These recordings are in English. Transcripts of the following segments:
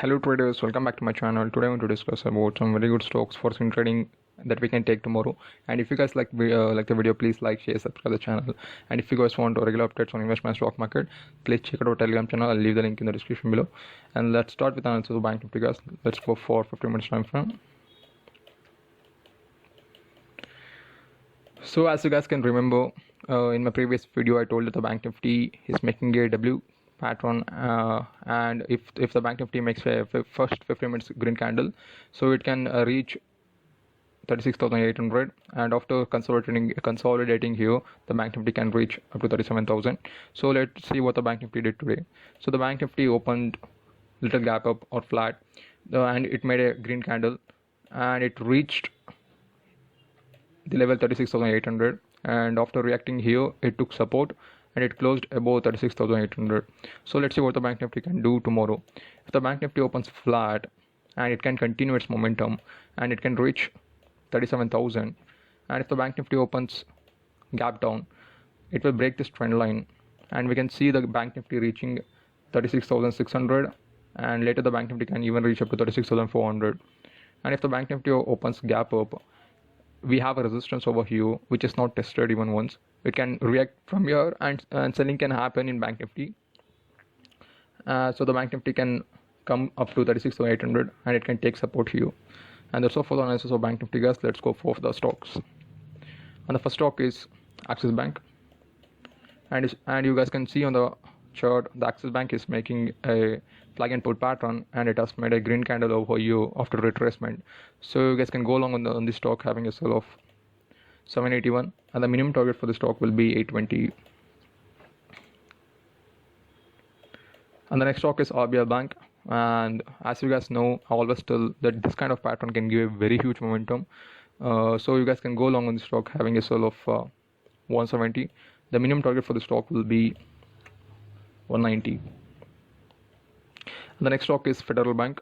Hello traders, welcome back to my channel. Today I want to discuss about some very good stocks for swing trading that we can take tomorrow. And if you guys like the video, please like, share, subscribe the channel. And if you guys want regular updates on investment stock market, please check out our Telegram channel. I'll leave the link in the description below. And let's start with analysis of Bank Nifty, guys. Let's go for 15 minutes time frame. So as you guys can remember, in my previous video I told that the Bank Nifty is making a W pattern, and if the Bank Nifty makes a first 15 minutes green candle, so it can reach 36,800, and after consolidating here, the Bank Nifty can reach up to 37,000. So let's see what the Bank Nifty did today. So the Bank Nifty opened little gap up or flat, and it made a green candle, and it reached the level 36,800, and after reacting here it took support and it closed above 36,800. So let's see what the Bank Nifty can do tomorrow. If the Bank Nifty opens flat, and it can continue its momentum and it can reach 37,000, and if the Bank Nifty opens gap down, it will break this trend line, and we can see the Bank Nifty reaching 36,600, and later the Bank Nifty can even reach up to 36,400. And if the Bank Nifty opens gap up, we have a resistance over here which is not tested even once. It can react from here, and selling can happen in Bank Nifty. So the Bank Nifty can come up to 36,800 and it can take support here. And that's all for the analysis of Bank Nifty, guys. Let's go for the stocks. And the first stock is Axis Bank, and you guys can see on the chart the Axis Bank is making a flag and put pattern, and it has made a green candle over here after retracement. So you guys can go along on this stock having a sell of 781, and the minimum target for the stock will be 820. And the next stock is RBL Bank, and as you guys know, I always tell that this kind of pattern can give a very huge momentum. So you guys can go along on the stock having a sell of 170. The minimum target for the stock will be 190. And the next stock is Federal Bank.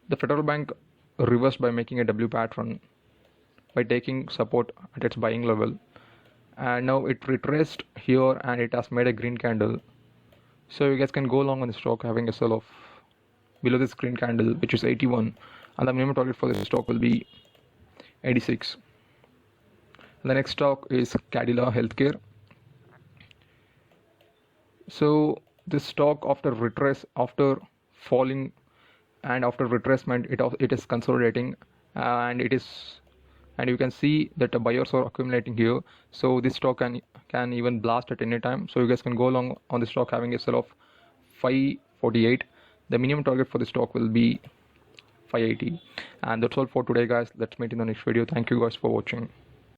The Federal Bank reversed by making a W pattern by taking support at its buying level, and now it retraced here and it has made a green candle. So you guys can go along on the stock having a sell of below this green candle, which is 81, and the minimum target for this stock will be 86. And the next stock is Cadillac Healthcare. So this stock after falling and after retracement, it is consolidating, and you can see that the buyers are accumulating here. So this stock can even blast at any time. So you guys can go along on the stock having a sell of 548. The minimum target for the stock will be 580. And that's all for today, guys. Let's meet in the next video. Thank you guys for watching.